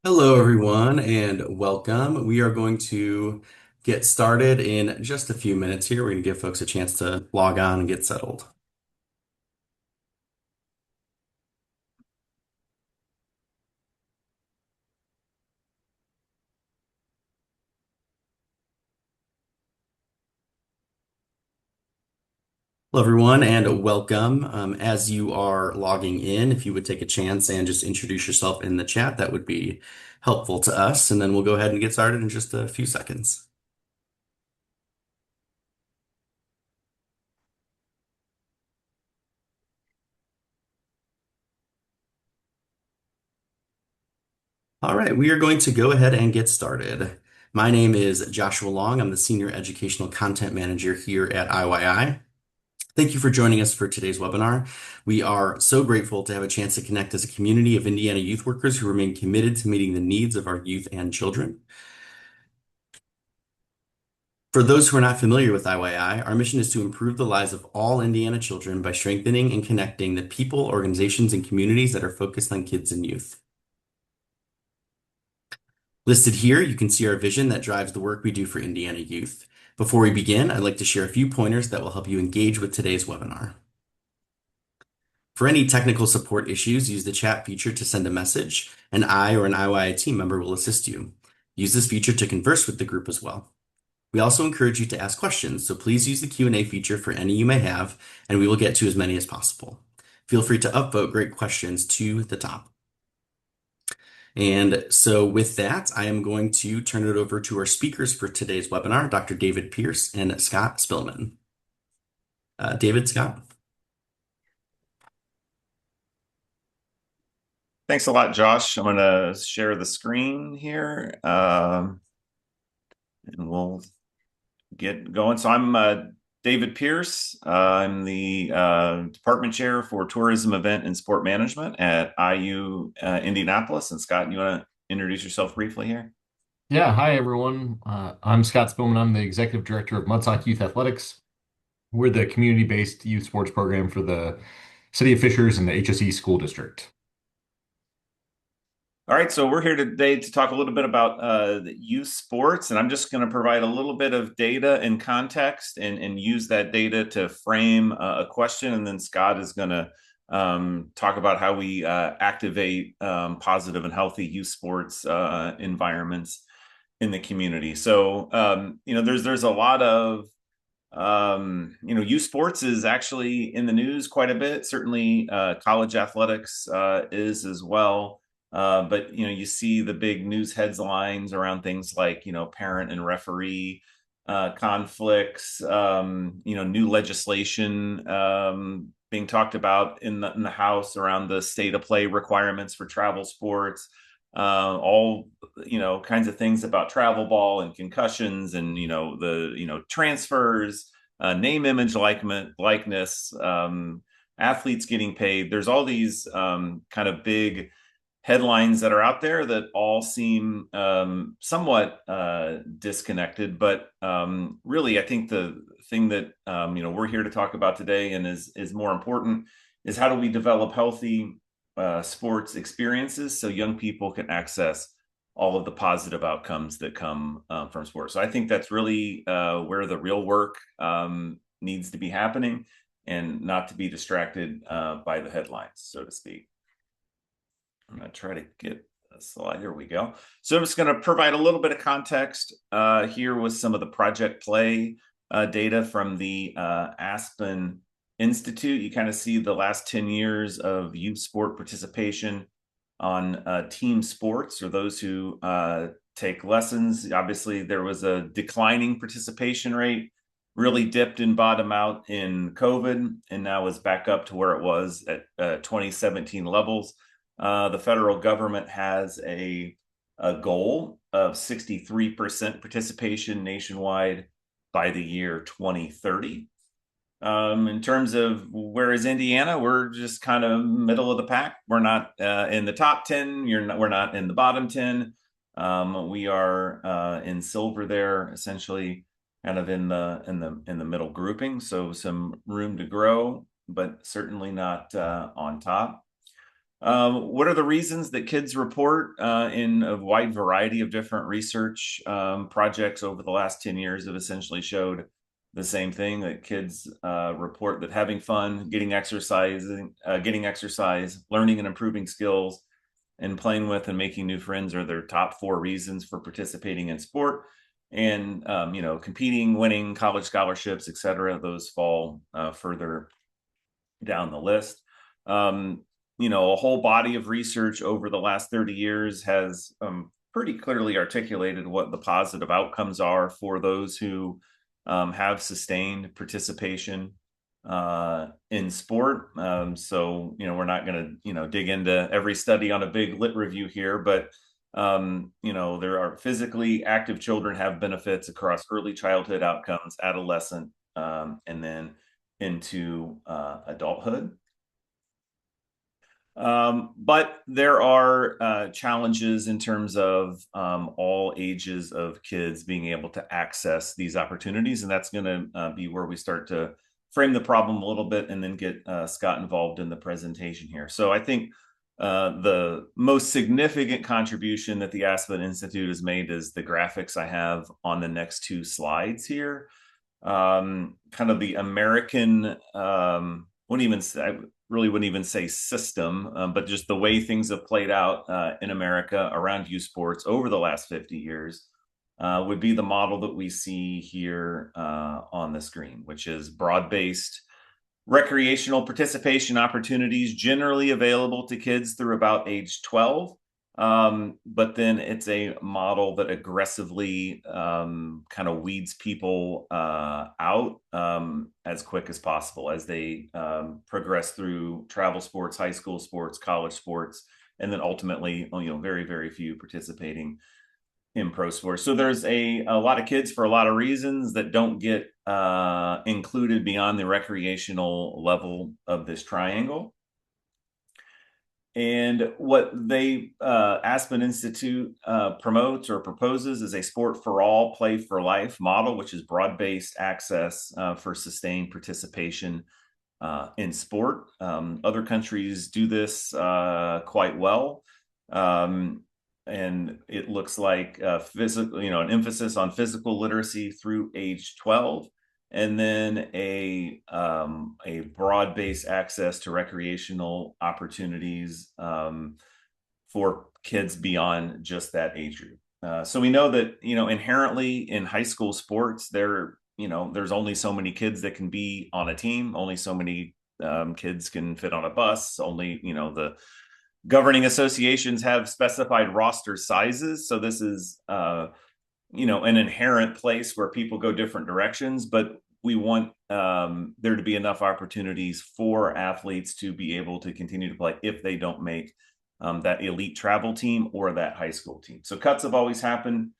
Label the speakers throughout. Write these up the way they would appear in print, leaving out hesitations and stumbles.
Speaker 1: Hello, everyone, and welcome. We are going to get started in just a few minutes here. We're going to give folks a chance to log on and get settled. Hello, everyone, and welcome. As you are logging in, if you would take a chance and just introduce yourself in the chat, that would be helpful to us. And then we'll go ahead and get started in just a few seconds. All right, we are going to go ahead and get started. My name is Joshua Long. I'm the Senior Educational Content Manager here at IYI. Thank you for joining us for today's webinar. We are so grateful to have a chance to connect as a community of Indiana youth workers who remain committed to meeting the needs of our youth and children. For those who are not familiar with IYI, our mission is to improve the lives of all Indiana children by strengthening and connecting the people, organizations, and communities that are focused on kids and youth. Listed here, you can see our vision that drives the work we do for Indiana youth. Before we begin, I'd like to share a few pointers that will help you engage with today's webinar. For any technical support issues, use the chat feature to send a message, and I or an IYI team member will assist you. Use this feature to converse with the group as well. We also encourage you to ask questions, so please use the Q&A feature for any you may have, and we will get to as many as possible. Feel free to upvote great questions to the top. And so with that, I am going to turn it over to our speakers for today's webinar, Dr. David Pierce and Scott Spillman. David, Scott?
Speaker 2: Thanks a lot, Josh. I'm going to share the screen here, and we'll get going. So I'm David Pierce. I'm the department chair for tourism, event, and sport management at IU Indianapolis. And Scott, you want to introduce yourself briefly here?
Speaker 3: Yeah, hi everyone. I'm Scott Spillman. I'm the executive director of Mudsock Youth Athletics. We're the community-based youth sports program for the City of Fishers and the HSE School District.
Speaker 2: All right, so we're here today to talk a little bit about youth sports, and I'm just going to provide a little bit of data and context and use that data to frame a question. And then Scott is going to talk about how we activate positive and healthy youth sports environments in the community. So, there's a lot of youth sports is actually in the news quite a bit. Certainly, college athletics is as well. But you see the big news headlines around things like parent and referee conflicts. New legislation being talked about in the House around the state of play requirements for travel sports. All kinds of things about travel ball and concussions and the transfers, name, image, likeness, athletes getting paid. There's all these kind of big headlines that are out there that all seem somewhat disconnected. But really, I think the thing that we're here to talk about today and is more important is how do we develop healthy sports experiences so young people can access all of the positive outcomes that come from sports. So I think that's really where the real work needs to be happening and not to be distracted by the headlines, so to speak. I'm going to try to get a slide. Here we go. So I'm just going to provide a little bit of context here with some of the project play data from the Aspen Institute. You kind of see the last 10 years of youth sport participation on team sports or those who take lessons. Obviously, there was a declining participation rate, really dipped and bottomed out in COVID, and now is back up to where it was at 2017 levels. The federal government has a goal of 63% participation nationwide by the year 2030. In terms of where is Indiana, we're just kind of middle of the pack. We're not in the top 10. We're not in the bottom 10. We are in silver there, essentially, kind of in the middle grouping. So some room to grow, but certainly not on top. What are the reasons that kids report in a wide variety of different research projects over the last 10 years have essentially showed the same thing, that kids report that having fun, getting exercise, learning and improving skills, and playing with and making new friends are their top 4 reasons for participating in sport. And competing, winning college scholarships, etc. Those fall further down the list. A whole body of research over the last 30 years has pretty clearly articulated what the positive outcomes are for those who have sustained participation in sport. We're not going to, dig into every study on a big lit review here, but there are physically active children have benefits across early childhood outcomes, adolescent, and then into adulthood. But there are challenges in terms of all ages of kids being able to access these opportunities. And that's going to be where we start to frame the problem a little bit and then get Scott involved in the presentation here. So I think the most significant contribution that the Aspen Institute has made is the graphics I have on the next 2 slides here. Kind of the American, wouldn't even say system, but just the way things have played out in America around youth sports over the last 50 years would be the model that we see here on the screen, which is broad-based recreational participation opportunities generally available to kids through about age 12. But then it's a model that aggressively kind of weeds people out as quick as possible as they progress through travel sports, high school sports, college sports, and then ultimately, very, very few participating in pro sports. So there's a lot of kids for a lot of reasons that don't get included beyond the recreational level of this triangle. And what they Aspen Institute promotes or proposes is a sport for all, play for life model, which is broad-based access for sustained participation in sport. Other countries do this quite well. And it looks like physical, an emphasis on physical literacy through age 12, and then a broad-based access to recreational opportunities for kids beyond just that age group. So we know that inherently in high school sports, there's only so many kids that can be on a team, only so many kids can fit on a bus, only the governing associations have specified roster sizes. So this is an inherent place where people go different directions, but we want there to be enough opportunities for athletes to be able to continue to play if they don't make that elite travel team or that high school team. So cuts have always happened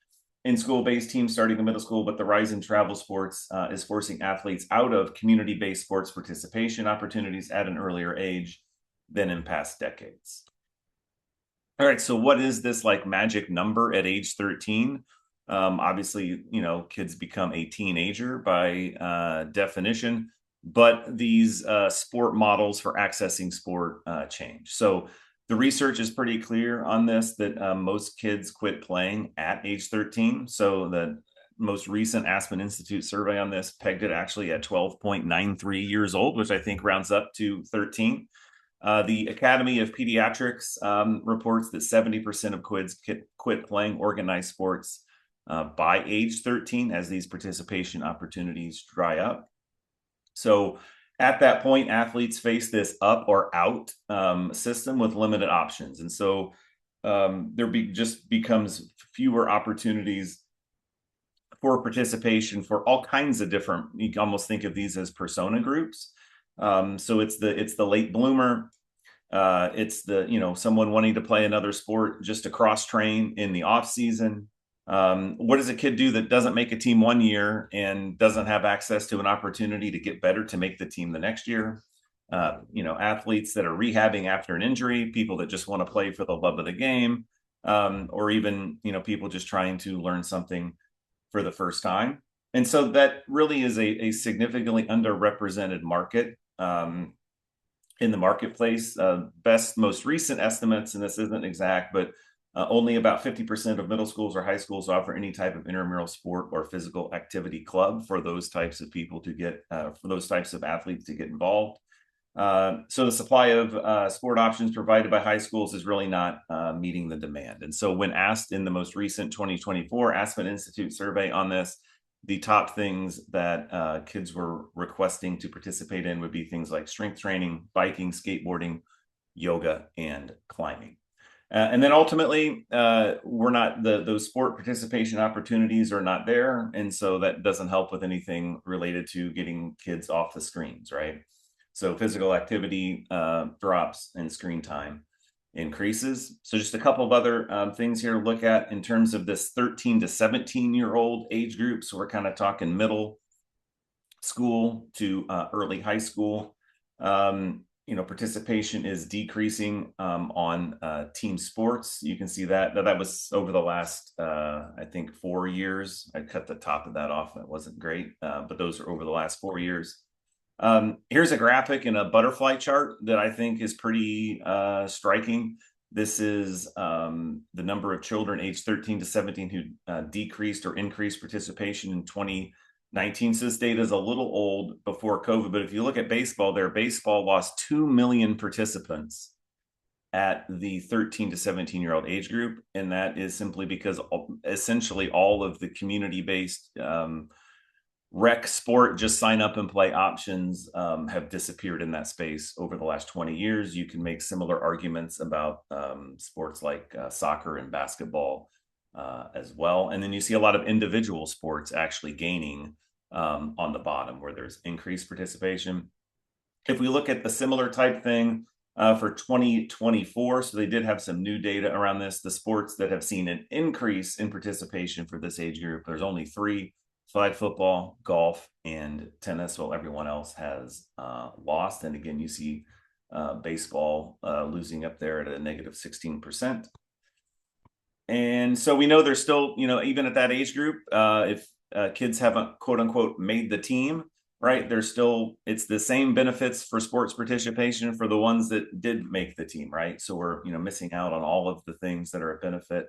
Speaker 2: in school-based teams starting in middle school, but the rise in travel sports is forcing athletes out of community-based sports participation opportunities at an earlier age than in past decades. All right, so what is this magic number at age 13? Obviously, kids become a teenager by definition, but these sport models for accessing sport change. So the research is pretty clear on this, that most kids quit playing at age 13. So the most recent Aspen Institute survey on this pegged it actually at 12.93 years old, which I think rounds up to 13. The Academy of Pediatrics reports that 70% of kids quit playing organized sports by age 13 as these participation opportunities dry up. So at that point, athletes face this up or out system with limited options. And so just becomes fewer opportunities for participation for all kinds of different, you can almost think of these as persona groups. So it's the late bloomer. It's the, someone wanting to play another sport just to cross train in the off season. What does a kid do that doesn't make a team one year and doesn't have access to an opportunity to get better to make the team the next year? Athletes that are rehabbing after an injury, people that just want to play for the love of the game, or even, people just trying to learn something for the first time. And so that really is a significantly underrepresented market in the marketplace. Most recent estimates, and this isn't exact, but only about 50% of middle schools or high schools offer any type of intramural sport or physical activity club for those types of people to get, for those types of athletes to get involved. So the supply of sport options provided by high schools is really not meeting the demand. And so when asked in the most recent 2024 Aspen Institute survey on this, the top things that kids were requesting to participate in would be things like strength training, biking, skateboarding, yoga, and climbing. And then ultimately, we're not those sport participation opportunities are not there, and so that doesn't help with anything related to getting kids off the screens, right? So physical activity drops and screen time increases. So just a couple of other things here to look at in terms of this 13 to 17-year-old age group. So we're kind of talking middle school to early high school. Participation is decreasing on team sports. You can see that was over the last, I think, 4 years. I cut the top of that off. That wasn't great, but those are over the last 4 years. Here's a graphic in a butterfly chart that I think is pretty striking. This is the number of children aged 13 to 17 who decreased or increased participation in 2019. So this data is a little old before COVID, but if you look at baseball there, baseball lost 2 million participants at the 13 to 17-year-old age group. And that is simply because essentially all of the community-based rec sport, just sign up and play options have disappeared in that space over the last 20 years. You can make similar arguments about sports like soccer and basketball as well. And then you see a lot of individual sports actually gaining on the bottom where there's increased participation. If we look at the similar type thing for 2024, so they did have some new data around this, the sports that have seen an increase in participation for this age group, there's only three: flag football, golf, and tennis, while everyone else has lost. And again, you see baseball losing up there at a negative 16%. And so we know there's still, even at that age group, if kids haven't quote unquote made the team, right, it's the same benefits for sports participation for the ones that did make the team, right? So we're, missing out on all of the things that are a benefit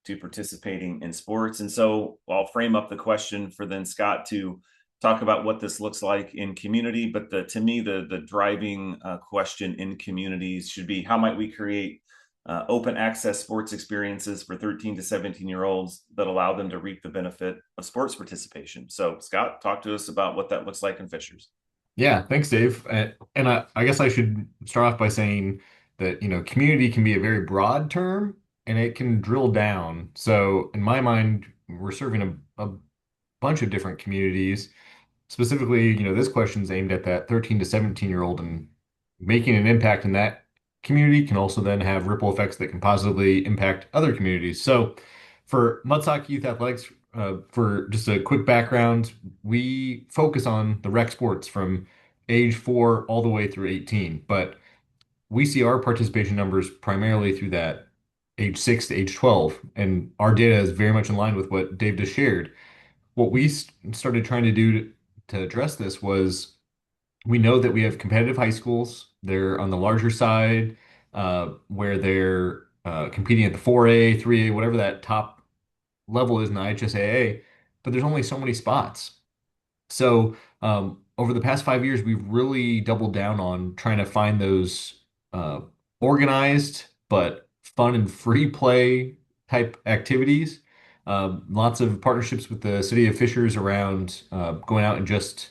Speaker 2: to participating in sports. And so I'll frame up the question for then Scott to talk about what this looks like in community. But to me, the driving question in communities should be, how might we create open access sports experiences for 13 to 17-year-olds that allow them to reap the benefit of sports participation? So Scott, talk to us about what that looks like in Fishers.
Speaker 3: Yeah, thanks, Dave. And I guess I should start off by saying that, community can be a very broad term and it can drill down. So in my mind, we're serving a bunch of different communities. Specifically, this question is aimed at that 13 to 17-year-old, and making an impact in that community can also then have ripple effects that can positively impact other communities. So for Mudsock Youth Athletics, for just a quick background, we focus on the rec sports from age 4 all the way through 18, but we see our participation numbers primarily through that age 6 to age 12, and our data is very much in line with what Dave just shared. What we started trying to do to address this was, we know that we have competitive high schools. They're on the larger side, where they're competing at the 4A, 3A, whatever that top level is in the IHSAA, but there's only so many spots. So over the past 5 years, we've really doubled down on trying to find those organized but fun and free play type activities. Lots of partnerships with the city of Fishers around going out and just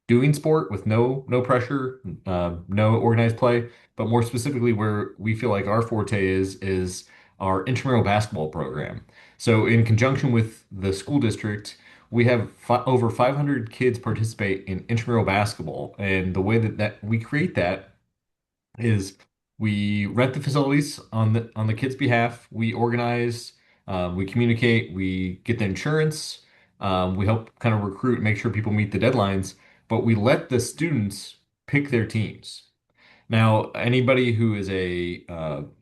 Speaker 3: doing sport with no pressure, no organized play, but more specifically where we feel like our forte is our intramural basketball program. So in conjunction with the school district, we have over 500 kids participate in intramural basketball, and the way that we create that is we rent the facilities on the kids' behalf. We organize, we communicate, we get the insurance, we help kind of recruit, make sure people meet the deadlines, but we let the students pick their teams. Now, anybody who is a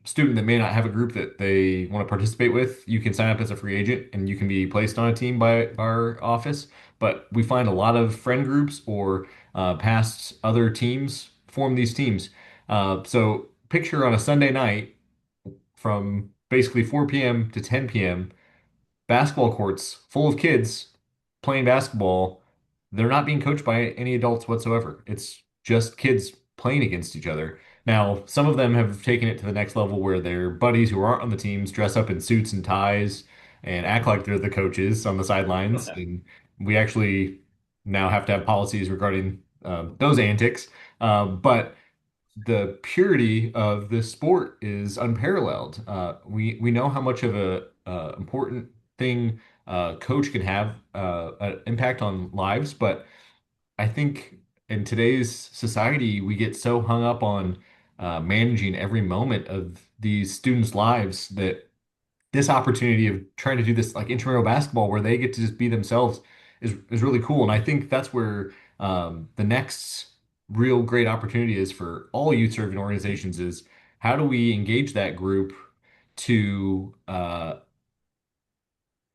Speaker 3: student that may not have a group that they want to participate with, you can sign up as a free agent and you can be placed on a team by our office. But we find a lot of friend groups or past other teams form these teams. So picture on a Sunday night from basically 4 p.m. to 10 p.m. basketball courts full of kids playing basketball. They're not being coached by any adults whatsoever. It's just kids playing against each other. Now, some of them have taken it to the next level where their buddies who aren't on the teams dress up in suits and ties and act like they're the coaches on the sidelines. And we actually now have to have policies regarding those antics. But the purity of this sport is unparalleled. We know how much of a important thing coach can have an impact on lives, but I think in today's society we get so hung up on managing every moment of these students' lives that this opportunity of trying to do this like intramural basketball where they get to just be themselves is really cool. And I think that's where the next real great opportunity is for all youth serving organizations is how do we engage that group to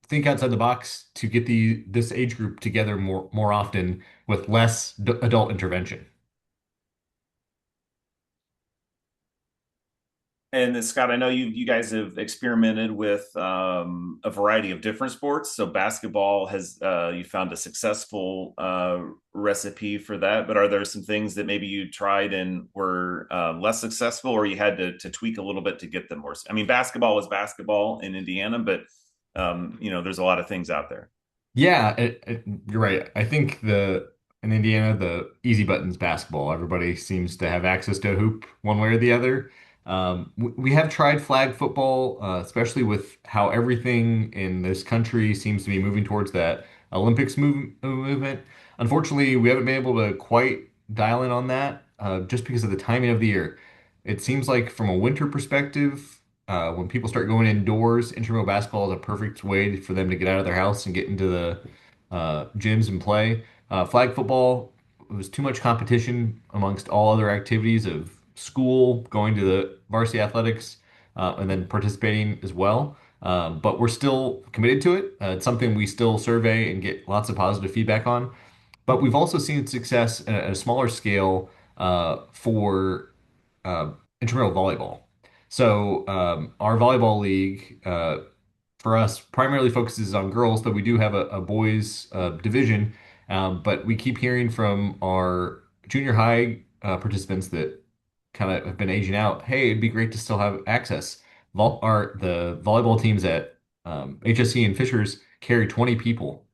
Speaker 3: think outside the box to get this age group together more often with less adult intervention.
Speaker 2: And Scott, I know you guys have experimented with a variety of different sports. So basketball has you found a successful recipe for that. But are there some things that maybe you tried and were less successful, or you had to tweak a little bit to get them more? I mean, basketball was basketball in Indiana, but there's a lot of things out there.
Speaker 3: Yeah, you're right. I think the in Indiana, the easy buttons basketball. Everybody seems to have access to a hoop one way or the other. We have tried flag football, especially with how everything in this country seems to be moving towards that movement. Unfortunately, we haven't been able to quite dial in on that, just because of the timing of the year. It seems like from a winter perspective, when people start going indoors, intramural basketball is a perfect way for them to get out of their house and get into the gyms and play. Flag football, it was too much competition amongst all other activities of school, going to the varsity athletics, and then participating as well. But we're still committed to it. It's something we still survey and get lots of positive feedback on. But we've also seen success at a smaller scale for intramural volleyball. So our volleyball league for us primarily focuses on girls, though we do have a boys division. But we keep hearing from our junior high participants that kind of have been aging out. Hey, it'd be great to still have access. The volleyball teams at HSC and Fishers carry 20 people,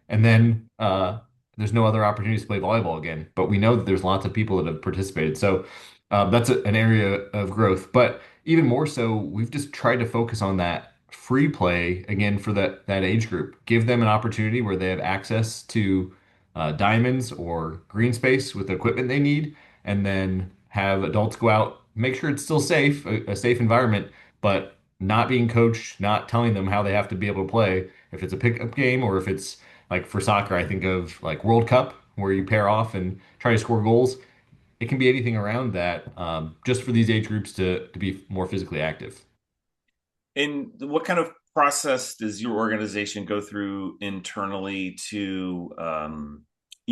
Speaker 3: and then there's no other opportunities to play volleyball again. But we know that there's lots of people that have participated, so that's an area of growth. But even more so, we've just tried to focus on that free play again for that age group. Give them an opportunity where they have access to diamonds or green space with the equipment they need, and then have adults go out, make sure it's still safe, a safe environment, but not being coached, not telling them how they have to be able to play. If it's a pickup game or if it's like for soccer, I think of like World Cup where you pair off and try to score goals. It can be anything around that, just for these age groups to be more physically active.
Speaker 2: And what kind of process does your organization go through internally to,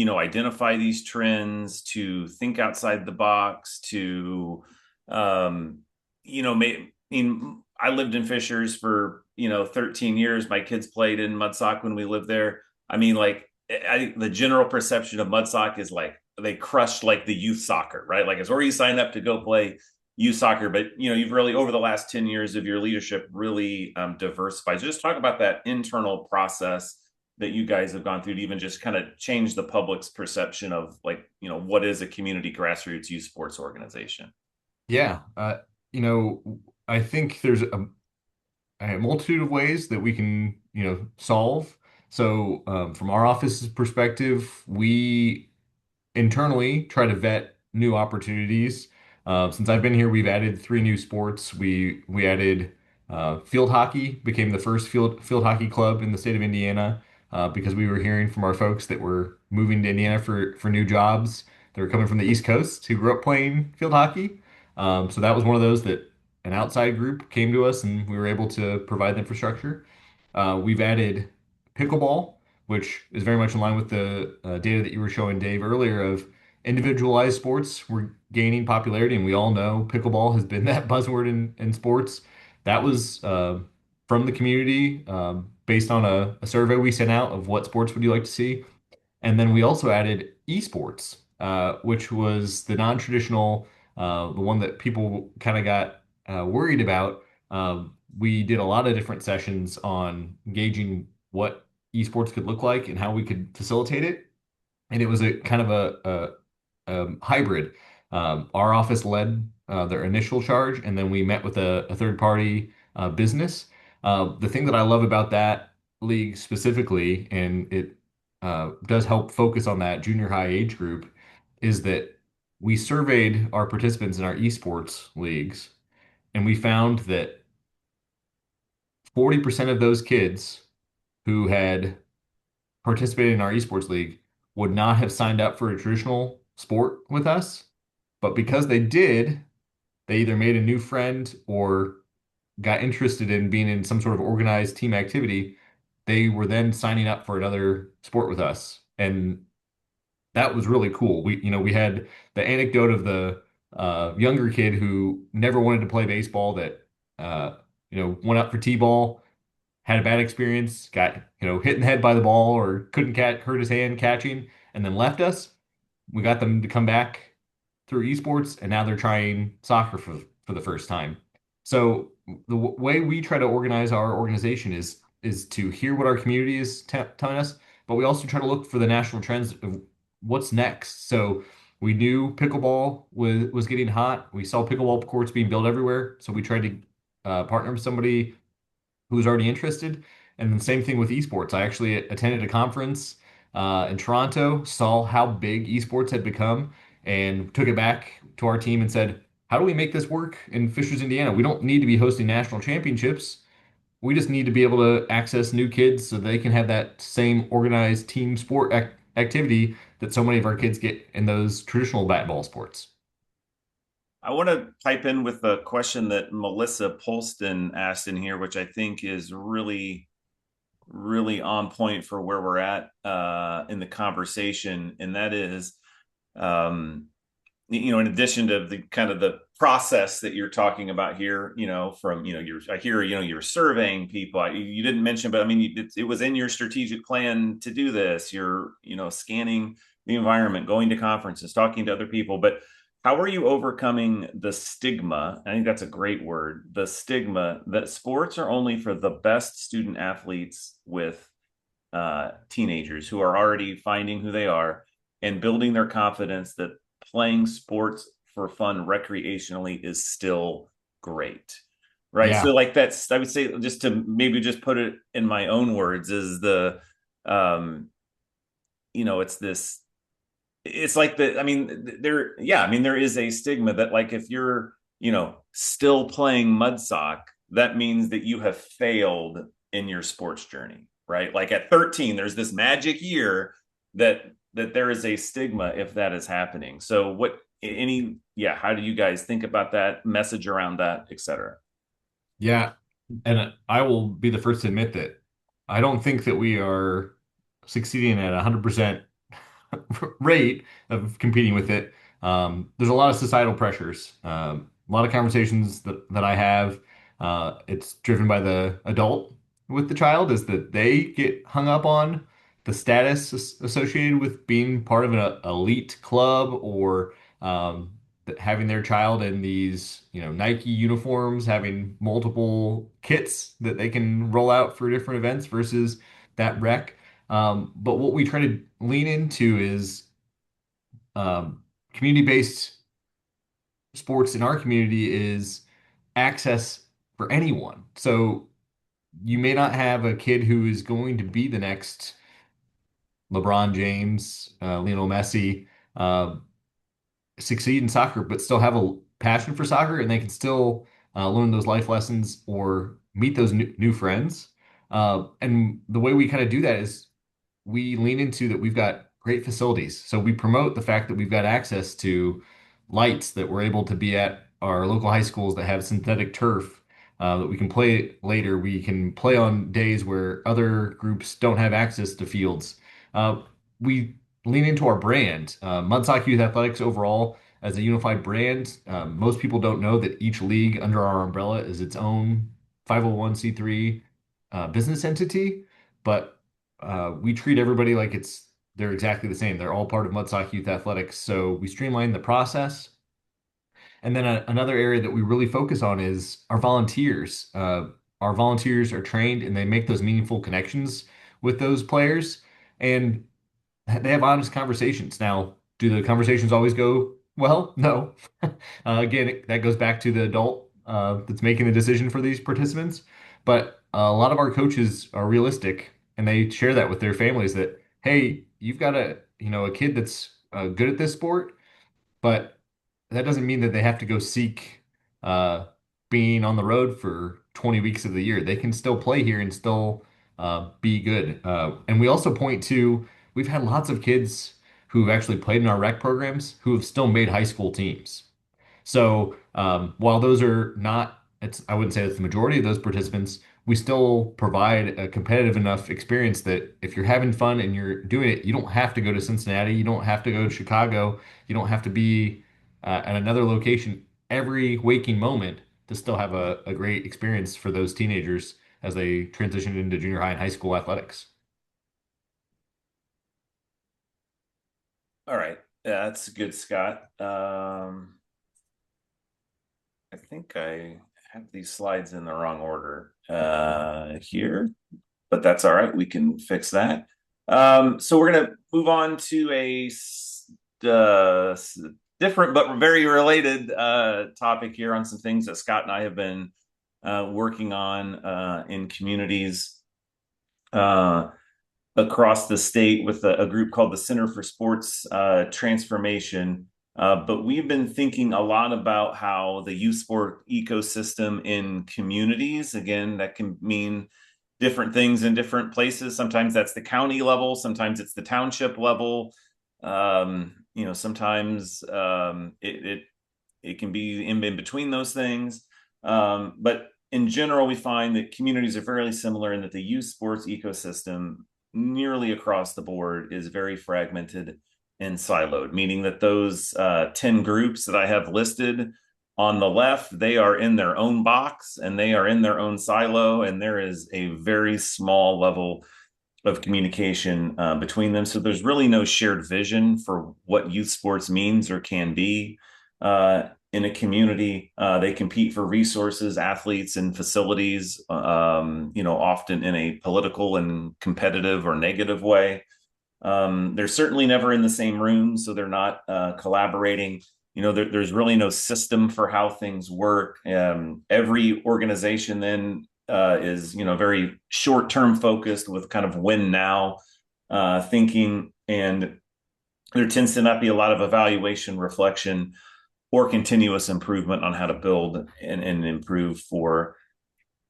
Speaker 2: identify these trends, to think outside the box, to, I mean, I lived in Fishers for 13 years. My kids played in Mudsock when we lived there. I mean, like, the general perception of Mudsock is like they crushed like the youth soccer, right? Like it's where you sign up to go play youth soccer, but you've really over the last 10 years of your leadership really diversified. So just talk about that internal process that you guys have gone through to even just kind of change the public's perception of like what is a community grassroots youth sports organization.
Speaker 3: Yeah, you know, I think there's a multitude of ways that we can, solve. So, from our office's perspective, we internally try to vet new opportunities. Since I've been here, we've added three new sports. We added field hockey, became the first field hockey club in the state of Indiana, because we were hearing from our folks that were moving to Indiana for new jobs. They were coming from the East Coast who grew up playing field hockey. So that was one of those that an outside group came to us and we were able to provide the infrastructure. We've added pickleball, which is very much in line with the data that you were showing, Dave, earlier of individualized sports were gaining popularity, and we all know pickleball has been that buzzword in sports. That was from the community based on a survey we sent out of what sports would you like to see. And then we also added esports, which was the non-traditional, the one that people kind of got worried about. We did a lot of different sessions on gauging what esports could look like and how we could facilitate it. And it was a kind of a hybrid. Our office led their initial charge, and then we met with a third party business. The thing that I love about that league specifically, and it does help focus on that junior high age group, is that we surveyed our participants in our esports leagues, and we found that 40% of those kids who had participated in our esports league would not have signed up for a traditional sport with us. But because they did, they either made a new friend or got interested in being in some sort of organized team activity. They were then signing up for another sport with us. And that was really cool. We had the anecdote of the younger kid who never wanted to play baseball that, went up for T-ball, had a bad experience, got, hit in the head by the ball or couldn't hurt his hand catching, and then left us. We got them to come back through esports, and now they're trying soccer for the first time. So the way we try to organize our organization is to hear what our community is telling us, but we also try to look for the national trends of what's next. So we knew pickleball was getting hot. We saw pickleball courts being built everywhere, so we tried to partner with somebody who's already interested. And then same thing with esports. I actually attended a conference in Toronto, saw how big esports had become, and took it back to our team and said, "How do we make this work in Fishers, Indiana? We don't need to be hosting national championships. We just need to be able to access new kids so they can have that same organized team sport activity that so many of our kids get in those traditional bat ball sports."
Speaker 2: I want to pipe in with a question that Melissa Polston asked in here, which I think is really, really on point for where we're at in the conversation. And that is, um, in addition to the kind of the process that you're talking about here, from, I hear, you're surveying people. You didn't mention, but I mean, it was in your strategic plan to do this. You're, scanning the environment, going to conferences, talking to other people. But how are you overcoming the stigma? I think that's a great word. The stigma that sports are only for the best student athletes with teenagers who are already finding who they are and building their confidence that playing sports for fun recreationally is still great. Right. So
Speaker 3: Yeah,
Speaker 2: like that's I would say just to maybe just put it in my own words is the um it's this it's like the I mean there yeah, I mean there is a stigma that like if you're, still playing mud sock, that means that you have failed in your sports journey, right? Like at 13 there's this magic year that there is a stigma if that is happening. So how do you guys think about that message around that, etc.?
Speaker 3: yeah. And I will be the first to admit that I don't think that we are succeeding at 100% rate of competing with it. There's a lot of societal pressures, a lot of conversations that I have. It's driven by the adult with the child, is that they get hung up on the status associated with being part of an elite club or having their child in these, Nike uniforms, having multiple kits that they can roll out for different events versus that rec. But what we try to lean into is community-based sports in our community is access for anyone. So you may not have a kid who is going to be the next LeBron James, Lionel Messi, uh, succeed in soccer, but still have a passion for soccer, and they can still learn those life lessons or meet those new friends. And the way we kind of do that is we lean into that we've got great facilities. So we promote the fact that we've got access to lights that we're able to be at our local high schools that have synthetic turf that we can play later. We can play on days where other groups don't have access to fields. We lean into our brand. Mudsock Youth Athletics overall as a unified brand. Most people don't know that each league under our umbrella is its own 501c3 business entity, but we treat everybody like they're exactly the same. They're all part of Mudsock Youth Athletics. So we streamline the process. And then another area that we really focus on is our volunteers. Our volunteers are trained and they make those meaningful connections with those players. And they have honest conversations. Now, do the conversations always go well? No. Again, that goes back to the adult that's making the decision for these participants. But a lot of our coaches are realistic and they share that with their families that, hey, you've got a kid that's good at this sport, but that doesn't mean that they have to go seek uh, being on the road for 20 weeks of the year. They can still play here and still be good. And we also point to we've had lots of kids who've actually played in our rec programs who have still made high school teams. So while those are not, I wouldn't say that's the majority of those participants, we still provide a competitive enough experience that if you're having fun and you're doing it, you don't have to go to Cincinnati, you don't have to go to Chicago, you don't have to be at another location every waking moment to still have a great experience for those teenagers as they transition into junior high and high school athletics.
Speaker 2: All right. Yeah, that's good, Scott. I think I have these slides in the wrong order here, but that's all right. We can fix that. So we're going to move on to a different but very related topic here on some things that Scott and I have been working on in communities across the state with a group called the Center for Sports Transformation. But we've been thinking a lot about how the youth sport ecosystem in communities, again, that can mean different things in different places. Sometimes that's the county level, sometimes it's the township level. Sometimes it can be in between those things. But in general, we find that communities are fairly similar in that the youth sports ecosystem nearly across the board is very fragmented and siloed, meaning that those 10 groups that I have listed on the left, they are in their own box and they are in their own silo, and there is a very small level of communication between them. So there's really no shared vision for what youth sports means or can be in a community. They compete for resources, athletes, and facilities, often in a political and competitive or negative way. They're certainly never in the same room, so they're not collaborating. There's really no system for how things work. Every organization then is, very short-term focused with kind of win now thinking, and there tends to not be a lot of evaluation, reflection, or continuous improvement on how to build and improve for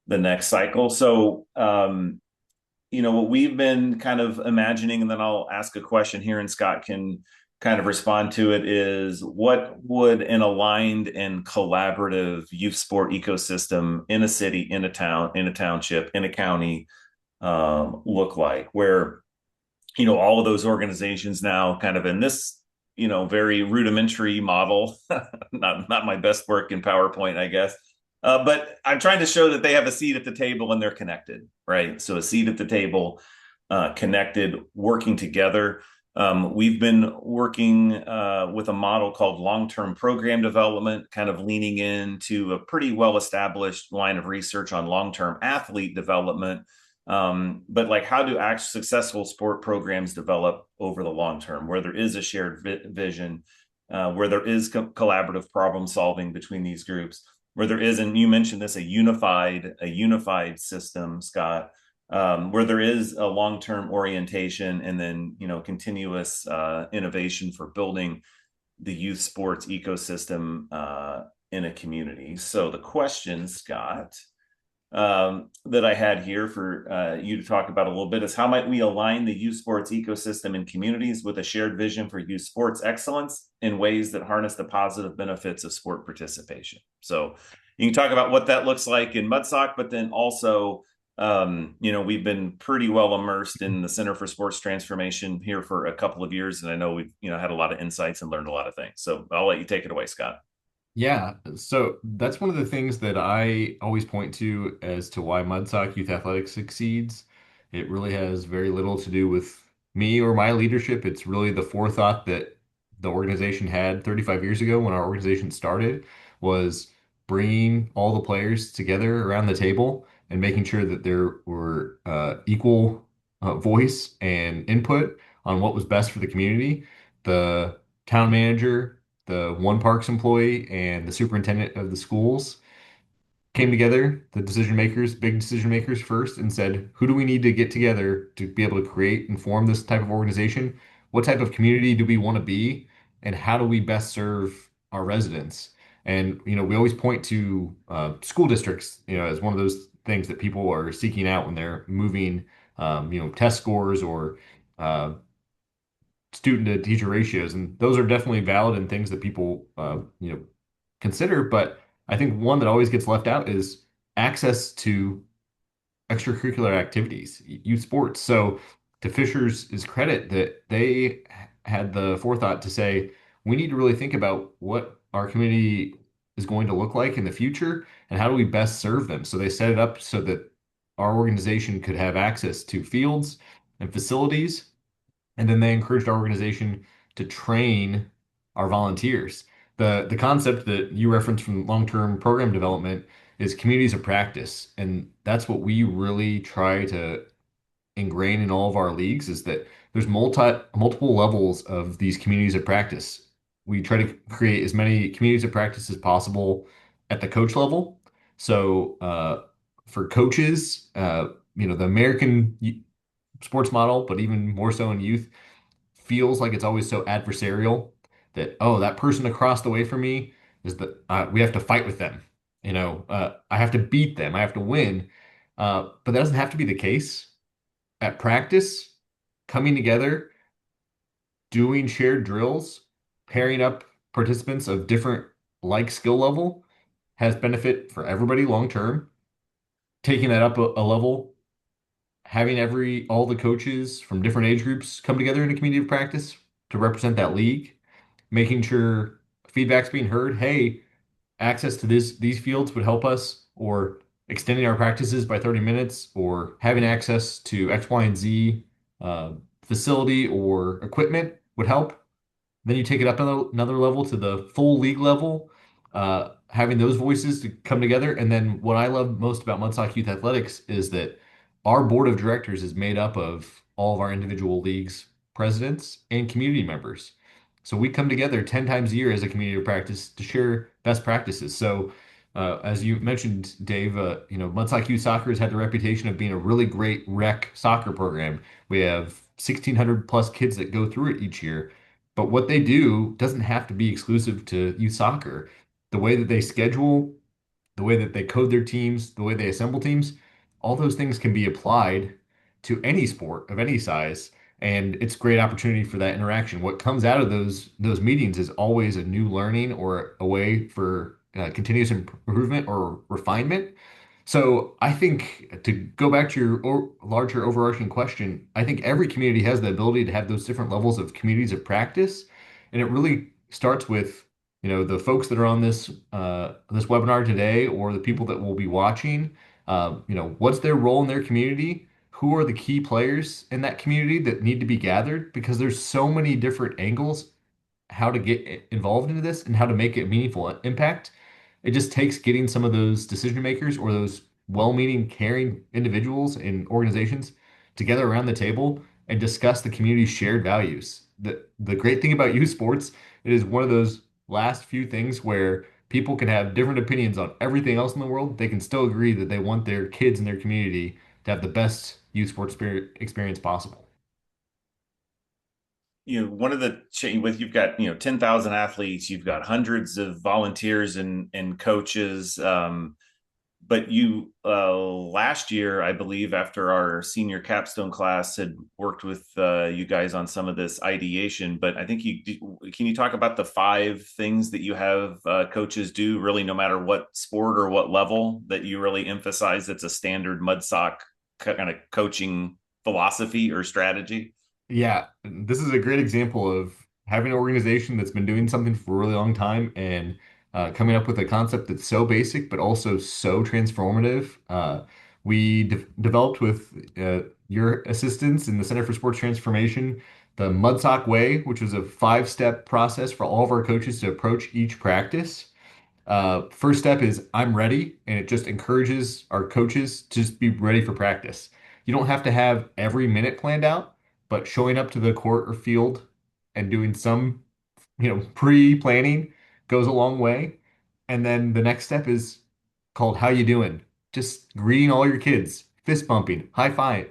Speaker 2: the next cycle. So, what we've been kind of imagining, and then I'll ask a question here and Scott can kind of respond to it, is what would an aligned and collaborative youth sport ecosystem in a city, in a town, in a township, in a county look like, where, all of those organizations now kind of in this, very rudimentary model, not my best work in PowerPoint, I guess. But I'm trying to show that they have a seat at the table and they're connected, right? So a seat at the table, connected, working together. We've been working with a model called long-term program development, kind of leaning into a pretty well-established line of research on long-term athlete development. But like, how do successful sport programs develop over the long term, where there is a shared vision, where there is collaborative problem solving between these groups, where there is, and you mentioned this, a unified system, Scott, where there is a long-term orientation and then, continuous innovation for building the youth sports ecosystem in a community. So the question, Scott, that I had here for you to talk about a little bit is, how might we align the youth sports ecosystem in communities with a shared vision for youth sports excellence in ways that harness the positive benefits of sport participation? So you can talk about what that looks like in Mudsock, but then also We've been pretty well immersed in the Center for Sports Transformation here for a couple of years, and I know we've had a lot of insights and learned a lot of things. So I'll let you take it away, Scott.
Speaker 3: Yeah, so that's one of the things that I always point to as to why Mudsock Youth Athletics succeeds. It really has very little to do with me or my leadership. It's really the forethought that the organization had 35 years ago when our organization started, was bringing all the players together around the table and making sure that there were equal voice and input on what was best for the community. The town manager, the one parks employee, and the superintendent of the schools came together, the decision makers, big decision makers first, and said, who do we need to get together to be able to create and form this type of organization? What type of community do we want to be? And how do we best serve our residents? And, we always point to school districts, as one of those things that people are seeking out when they're moving, test scores or uh, student to teacher ratios, and those are definitely valid and things that people consider. But I think one that always gets left out is access to extracurricular activities, youth sports. So to Fisher's credit, that they had the forethought to say we need to really think about what our community is going to look like in the future and how do we best serve them. So they set it up so that our organization could have access to fields and facilities, and then they encouraged our organization to train our volunteers. The concept that you referenced from long-term program development is communities of practice. And that's what we really try to ingrain in all of our leagues, is that there's multiple levels of these communities of practice. We try to create as many communities of practice as possible at the coach level. So for coaches, the American sports model, but even more so in youth, feels like it's always so adversarial that, oh, that person across the way from me is that we have to fight with them. I have to beat them. I have to win. But that doesn't have to be the case. At practice, coming together, doing shared drills, pairing up participants of different like skill level has benefit for everybody long term. Taking that up a level, having all the coaches from different age groups come together in a community of practice to represent that league, making sure feedback's being heard. Hey, access to these fields would help us, or extending our practices by 30 minutes, or having access to X, Y, and Z uh, facility or equipment would help. Then you take it up another level to the full league level, having those voices to come together. And then what I love most about Mudsock Youth Athletics is that our board of directors is made up of all of our individual leagues, presidents, and community members. So we come together 10 times a year as a community of practice to share best practices. So as you mentioned, Dave, Mudsock Youth Soccer has had the reputation of being a really great rec soccer program. We have 1,600 plus kids that go through it each year. But what they do doesn't have to be exclusive to youth soccer. The way that they schedule, the way that they code their teams, the way they assemble teams, all those things can be applied to any sport of any size. And it's a great opportunity for that interaction. What comes out of those meetings is always a new learning or a way for continuous improvement or refinement. So I think, to go back to your larger overarching question, I think every community has the ability to have those different levels of communities of practice, and it really starts with, the folks that are on this webinar today, or the people that will be watching. What's their role in their community? Who are the key players in that community that need to be gathered? Because there's so many different angles how to get involved into this and how to make a meaningful impact. It just takes getting some of those decision makers or those well-meaning, caring individuals and organizations together around the table and discuss the community's shared values. The great thing about youth sports, it is one of those last few things where people can have different opinions on everything else in the world. They can still agree that they want their kids in their community to have the best youth sports experience possible.
Speaker 2: One of the with you've got 10,000 athletes, you've got hundreds of volunteers and coaches. but you last year, I believe, after our senior capstone class, had worked with you guys on some of this ideation. But I think can you talk about the 5 things that you have coaches do, really, no matter what sport or what level, that you really emphasize that's a standard mudsock kind of coaching philosophy or strategy?
Speaker 3: Yeah, this is a great example of having an organization that's been doing something for a really long time and coming up with a concept that's so basic but also so transformative. We developed with your assistance in the Center for Sports Transformation the Mudsock Way, which was a 5-step process for all of our coaches to approach each practice. First step is I'm ready, and it just encourages our coaches to just be ready for practice. You don't have to have every minute planned out, but showing up to the court or field and doing some, pre-planning goes a long way. And then the next step is called How You Doing? Just greeting all your kids, fist bumping, high five,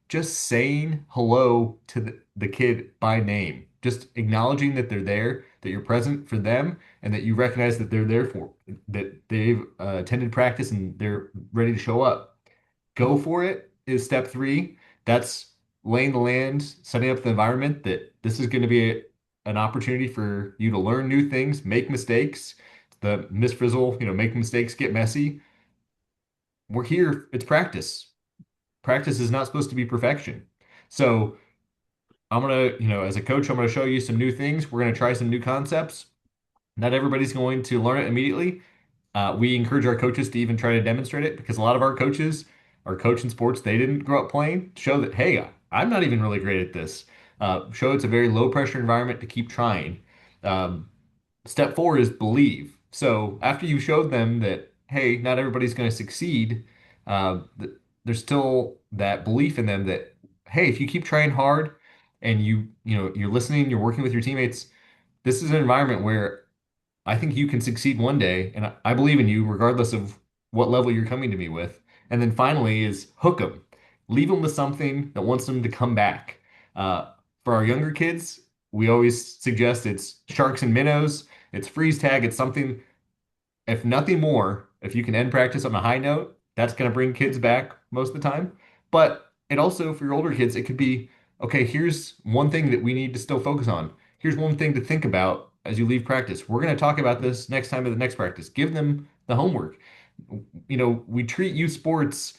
Speaker 3: just saying hello to the kid by name, just acknowledging that they're there, that you're present for them, and that you recognize that they're there for, that they've attended practice and they're ready to show up. Go for it is step 3. That's laying the land, setting up the environment that this is going to be an opportunity for you to learn new things, make mistakes. The Miss Frizzle, make mistakes, get messy. We're here. It's practice. Practice is not supposed to be perfection. So I'm gonna, as a coach, I'm gonna show you some new things. We're gonna try some new concepts. Not everybody's going to learn it immediately. We encourage our coaches to even try to demonstrate it because a lot of our coaches are coaching sports they didn't grow up playing. Show that, hey, I'm not even really great at this. Show it's a very low pressure environment to keep trying. Um, Step 4 is believe. So after you showed them that, hey, not everybody's going to succeed, there's still that belief in them that, hey, if you keep trying hard and you're listening, you're working with your teammates, this is an environment where I think you can succeed one day, and I believe in you regardless of what level you're coming to me with. And then finally is hook them. Leave them with something that wants them to come back. For our younger kids, we always suggest it's sharks and minnows, it's freeze tag, it's something, if nothing more, if you can end practice on a high note, that's going to bring kids back most of the time. But it also, for your older kids, it could be, okay, here's one thing that we need to still focus on. Here's one thing to think about as you leave practice. We're going to talk about this next time at the next practice. Give them the homework. We treat youth sports,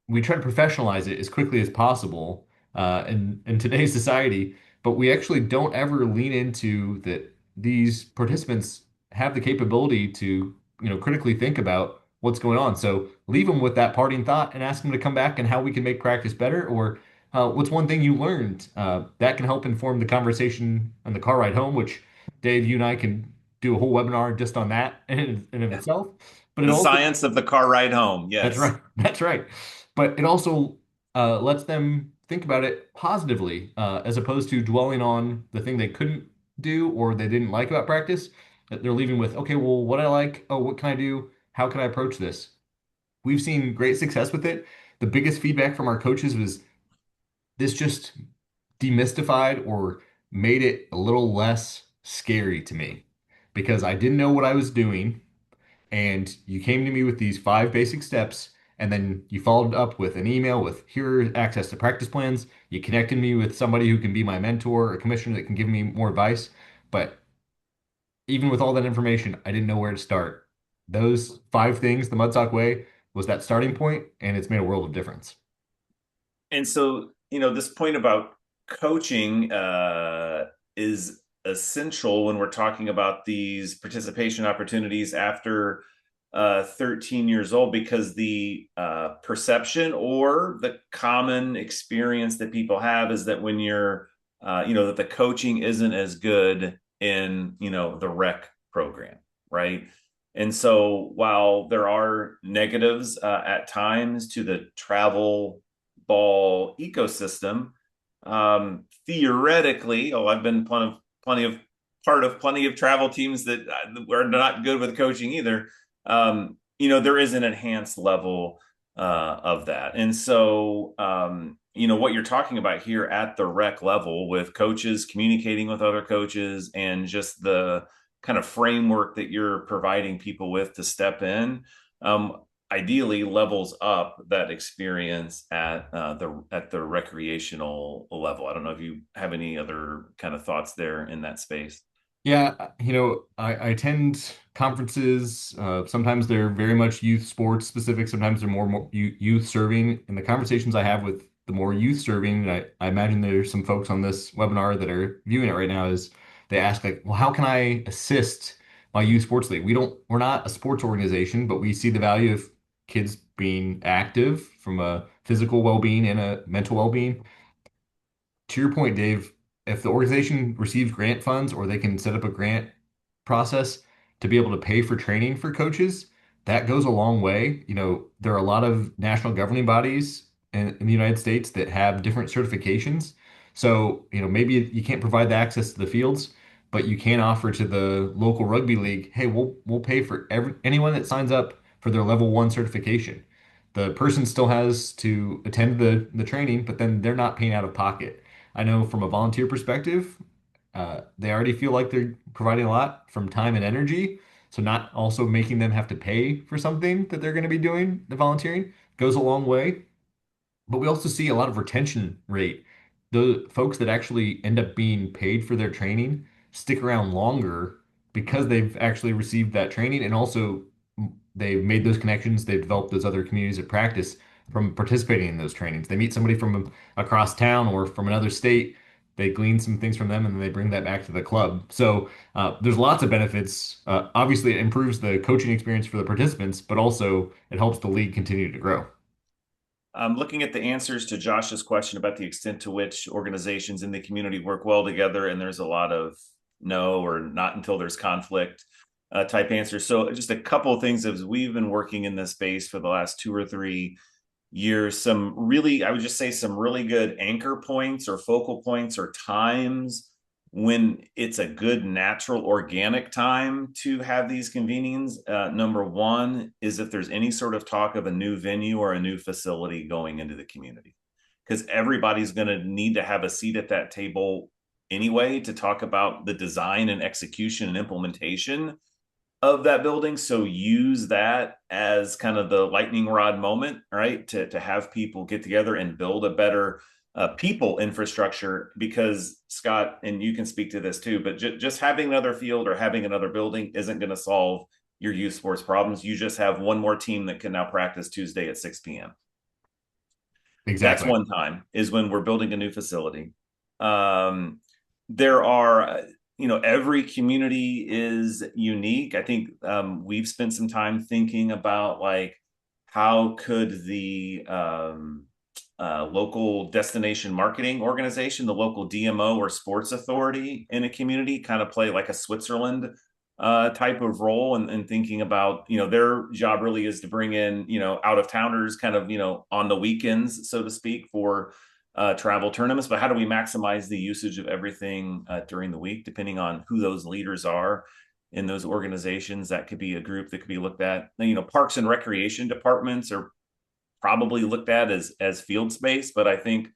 Speaker 3: we try to professionalize it as quickly as possible in today's society, but we actually don't ever lean into that these participants have the capability to, critically think about what's going on. So leave them with that parting thought and ask them to come back and how we can make practice better, or what's one thing you learned that can help inform the conversation on the car ride home, which Dave, you and I can do a whole webinar just on that in of
Speaker 2: Yeah.
Speaker 3: itself. But it
Speaker 2: The
Speaker 3: also
Speaker 2: science of the car ride home.
Speaker 3: that's
Speaker 2: Yes.
Speaker 3: right. That's right. But it also lets them think about it positively, as opposed to dwelling on the thing they couldn't do or they didn't like about practice. That they're leaving with, okay, well, what I like, oh, what can I do? How can I approach this? We've seen great success with it. The biggest feedback from our coaches was this just demystified or made it a little less scary to me because I didn't know what I was doing and you came to me with these 5 basic steps, and then you followed up with an email with here access to practice plans. You connected me with somebody who can be my mentor, a commissioner that can give me more advice. But even with all that information, I didn't know where to start. Those 5 things, the Mudsock Way, was that starting point, and it's made a world of difference.
Speaker 2: And so, this point about coaching is essential when we're talking about these participation opportunities after 13 years old, because the perception or the common experience that people have is that when you're, that the coaching isn't as good in, the rec program, right? And so while there are negatives at times to the travel ball ecosystem, theoretically, I've been part of plenty of travel teams that are not good with coaching either. There is an enhanced level of that, and so what you're talking about here at the rec level with coaches communicating with other coaches and just the kind of framework that you're providing people with to step in. ideally levels up that experience at the recreational level. I don't know if you have any other kind of thoughts there in that space.
Speaker 3: Yeah, I attend conferences. Sometimes they're very much youth sports specific. Sometimes they're more youth serving. And the conversations I have with the more youth serving, and I imagine there's some folks on this webinar that are viewing it right now, is they ask like, well, how can I assist my youth sports league? We're not a sports organization, but we see the value of kids being active from a physical well-being and a mental well-being. To your point, Dave, if the organization receives grant funds or they can set up a grant process to be able to pay for training for coaches, that goes a long way. There are a lot of national governing bodies in the United States that have different certifications. So, maybe you can't provide the access to the fields, but you can offer to the local rugby league, hey, we'll pay for anyone that signs up for their level one certification. The person still has to attend the training, but then they're not paying out of pocket. I know from a volunteer perspective, they already feel like they're providing a lot from time and energy. So not also making them have to pay for something that they're going to be doing, the volunteering goes a long way. But we also see a lot of retention rate. The folks that actually end up being paid for their training stick around longer because they've actually received that training and also they've made those connections, they've developed those other communities of practice from participating in those trainings. They meet somebody from across town or from another state, they glean some things from them and then they bring that back to the club. So there's lots of benefits. Obviously, it improves the coaching experience for the participants, but also it helps the league continue to grow.
Speaker 2: Looking at the answers to Josh's question about the extent to which organizations in the community work well together, and there's a lot of no or not until there's conflict type answers. So, just a couple of things as we've been working in this space for the last 2 or 3 years, some really, I would just say, some really good anchor points or focal points or times when it's a good natural organic time to have these convenings. Number one is if there's any sort of talk of a new venue or a new facility going into the community, because everybody's going to need to have a seat at that table anyway to talk about the design and execution and implementation of that building. So use that as kind of the lightning rod moment, right? To have people get together and build a better people infrastructure. Because Scott, and you can speak to this too, but just having another field or having another building isn't going to solve your youth sports problems. You just have one more team that can now practice Tuesday at 6 p.m. That's
Speaker 3: Exactly.
Speaker 2: one time is when we're building a new facility. Um, there are, every community is unique. I think we've spent some time thinking about like how could the local destination marketing organization, the local DMO or sports authority in a community kind of play like a Switzerland type of role, and thinking about, their job really is to bring in, out of towners kind of, on the weekends, so to speak, for travel tournaments. But how do we maximize the usage of everything during the week, depending on who those leaders are in those organizations? That could be a group that could be looked at. Parks and recreation departments are probably looked at as field space, but I think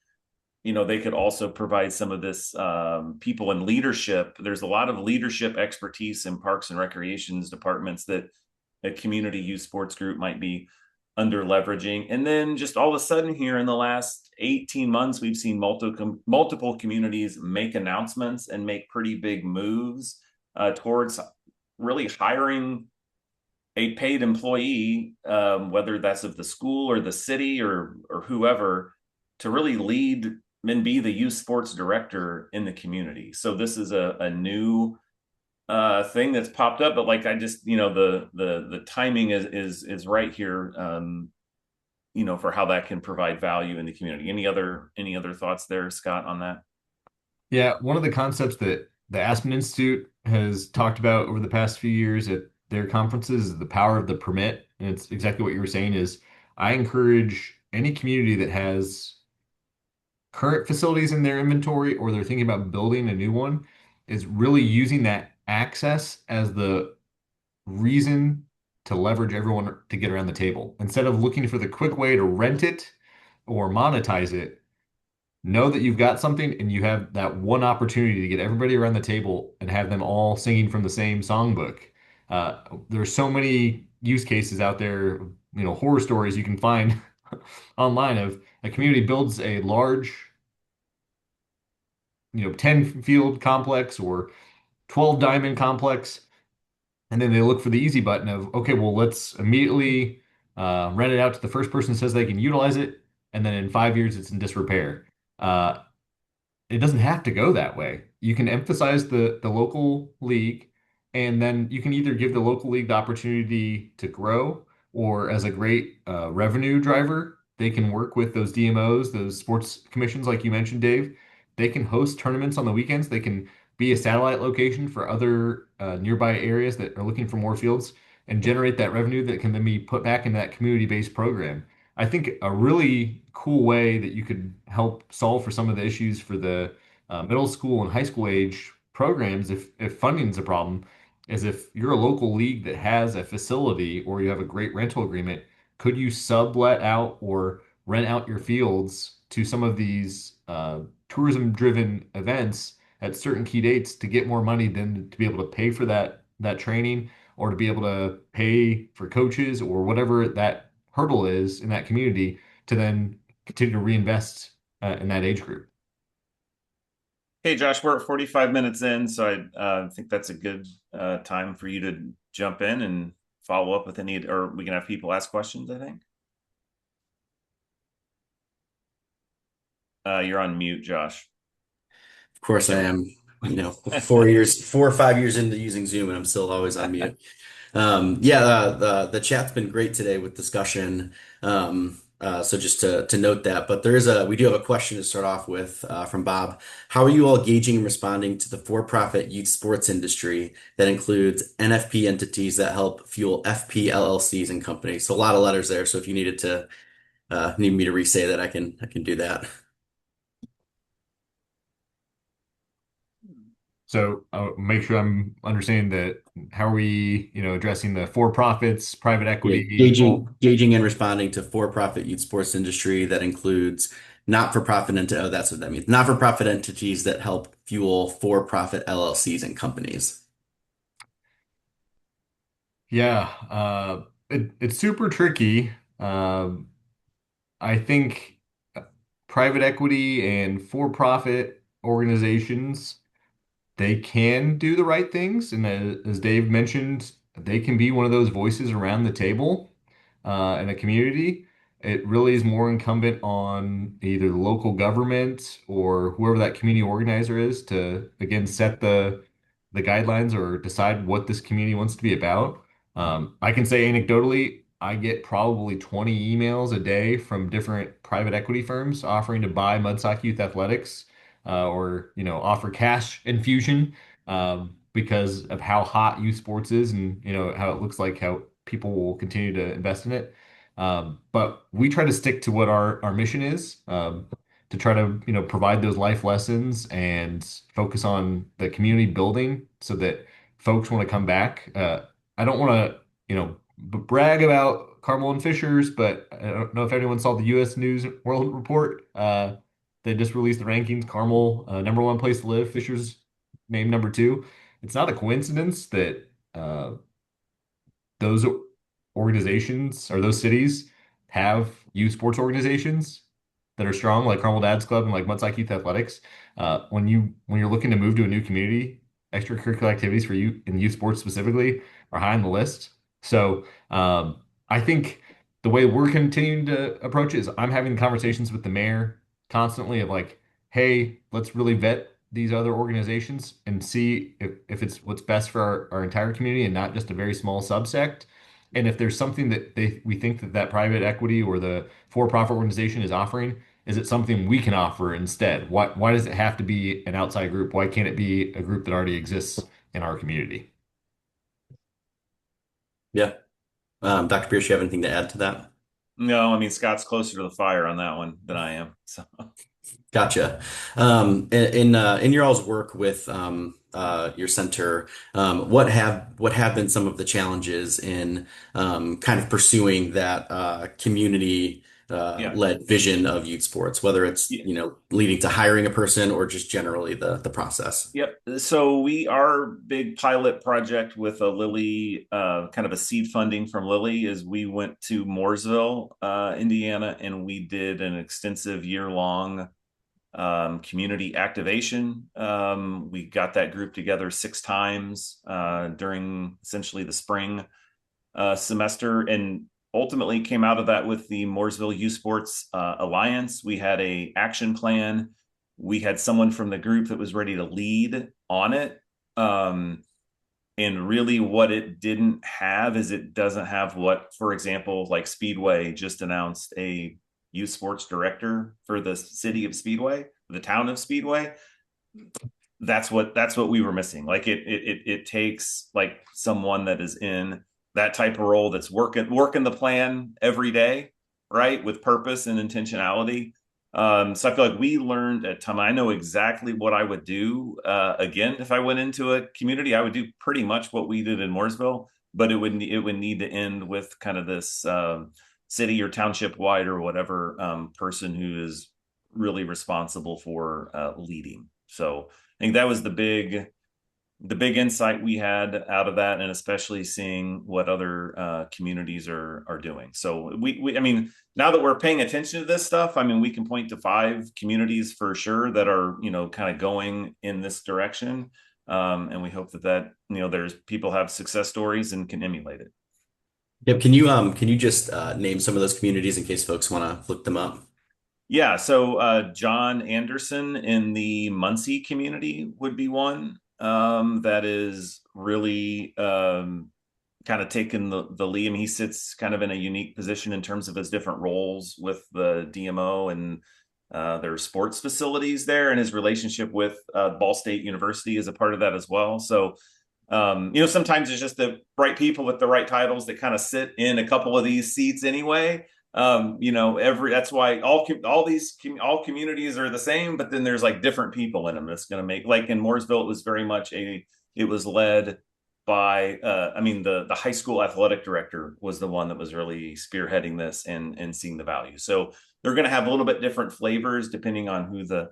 Speaker 2: they could also provide some of this people in leadership. There's a lot of leadership expertise in parks and recreations departments that a community youth sports group might be under leveraging. And then just all of a sudden here in the last 18 months, we've seen multiple communities make announcements and make pretty big moves towards really hiring a paid employee, whether that's of the school or the city or whoever, to really lead and be the youth sports director in the community. So this is a new thing that's popped up, but like I just, the timing is right here, for how that can provide value in the community. Any other thoughts there, Scott, on that?
Speaker 3: Yeah, one of the concepts that the Aspen Institute has talked about over the past few years at their conferences is the power of the permit. And it's exactly what you were saying is I encourage any community that has current facilities in their inventory or they're thinking about building a new one is really using that access as the reason to leverage everyone to get around the table. Instead of looking for the quick way to rent it or monetize it, know that you've got something and you have that one opportunity to get everybody around the table and have them all singing from the same songbook. There's so many use cases out there, horror stories you can find online of a community builds a large, 10 field complex or 12 diamond complex. And then they look for the easy button of, okay, well, let's immediately rent it out to the first person who says they can utilize it. And then in 5 years, it's in disrepair. Uh, it doesn't have to go that way. You can emphasize the local league, and then you can either give the local league the opportunity to grow, or as a great revenue driver, they can work with those DMOs, those sports commissions, like you mentioned, Dave. They can host tournaments on the weekends. They can be a satellite location for other nearby areas that are looking for more fields and generate that revenue that can then be put back in that community-based program. I think a really cool way that you could help solve for some of the issues for the middle school and high school age programs, if funding is a problem, is if you're a local league that has a facility or you have a great rental agreement, could you sublet out or rent out your fields to some of these tourism-driven events at certain key dates to get more money than to be able to pay for that training or to be able to pay for coaches or whatever that hurdle is in that community to then continue to reinvest in that age group.
Speaker 2: Hey, Josh, we're at 45 minutes in, so I think that's a good time for you to jump in and follow up with any, or we can have people ask questions, I think. You're on mute, Josh.
Speaker 1: Of course I
Speaker 2: There
Speaker 1: am, 4 or 5 years into using Zoom and I'm still always on
Speaker 2: we
Speaker 1: mute. Yeah, the chat's been great today with discussion. So just to note that, but we do have a question to start off with from Bob. How are you all gauging and responding to the for-profit youth sports industry that includes NFP entities that help fuel FP LLCs and companies? So a lot of letters there. So if you need me to re-say that, I can do that.
Speaker 3: So I'll make sure I'm understanding that how are we, addressing the for-profits, private
Speaker 1: Yeah,
Speaker 3: equity,
Speaker 1: gauging and responding to for-profit youth sports industry that includes not-for-profit oh, that's what that means. Not-for-profit entities that help fuel for-profit LLCs and companies.
Speaker 3: yeah, it's super tricky. Um, I think private equity and for-profit organizations, they can do the right things. And as Dave mentioned, they can be one of those voices around the table in a community. It really is more incumbent on either the local government or whoever that community organizer is to, again, set the guidelines or decide what this community wants to be about. I can say anecdotally, I get probably 20 emails a day from different private equity firms offering to buy Mudsock Youth Athletics or offer cash infusion because of how hot youth sports is and how it looks like how people will continue to invest in it. But we try to stick to what our mission is, to try to provide those life lessons and focus on the community building so that folks want to come back. I don't want to brag about Carmel and Fishers, but I don't know if anyone saw the U.S. News World Report. They just released the rankings. Carmel, number one place to live. Fishers named number two. It's not a coincidence that those organizations or those cities have youth sports organizations that are strong, like Carmel Dads Club and like Mudsock Youth Athletics. When you're looking to move to a new community, extracurricular activities for you in youth sports specifically are high on the list. So I think the way we're continuing to approach it is I'm having conversations with the mayor constantly of like, hey, let's really vet these other organizations and see if it's what's best for our entire community and not just a very small subsect. And if there's something that we think that private equity or the for-profit organization is offering, is it something we can offer instead? Why does it have to be an outside group? Why can't it be a group that already exists in our community?
Speaker 1: Yeah. Dr. Pierce, you have anything to add to that?
Speaker 2: No, I mean Scott's closer to the fire on that one than I am. So
Speaker 1: Gotcha. In your all's work with your center, what have been some of the challenges in kind of pursuing that community
Speaker 2: Yeah.
Speaker 1: led vision of youth sports, whether it's,
Speaker 2: Yeah.
Speaker 1: leading to hiring a person or just generally the process.
Speaker 2: Yep. So our big pilot project with a Lilly, kind of a seed funding from Lilly, is we went to Mooresville, Indiana, and we did an extensive year-long community activation. We got that group together 6 times during essentially the spring semester, and ultimately came out of that with the Mooresville Youth Sports Alliance. We had a action plan. We had someone from the group that was ready to lead on it. And really, what it didn't have is it doesn't have what, for example, like Speedway just announced a youth sports director for the city of Speedway, the town of Speedway. That's what we were missing. Like it takes like someone that is in that type of role, that's working the plan every day, right, with purpose and intentionality. So I feel like we learned at time. I know exactly what I would do again if I went into a community. I would do pretty much what we did in Mooresville, but it would need to end with kind of this city or township wide or whatever person who is really responsible for leading. So I think that was the big insight we had out of that, and especially seeing what other communities are doing. So I mean, now that we're paying attention to this stuff, I mean, we can point to 5 communities for sure that are kind of going in this direction, and we hope that there's people have success stories and can emulate it.
Speaker 1: Yep. Can you just name some of those communities in case folks want to look them up?
Speaker 2: Yeah, so John Anderson in the Muncie community would be one that is really kind of taken the lead. I mean, he sits kind of in a unique position in terms of his different roles with the DMO and their sports facilities there, and his relationship with Ball State University is a part of that as well. So, sometimes it's just the right people with the right titles that kind of sit in a couple of these seats anyway. That's why all communities are the same, but then there's like different people in them that's going to make, like in Mooresville, it was very much it was led by I mean, the high school athletic director was the one that was really spearheading this and seeing the value. So they're going to have a little bit different flavors depending on who the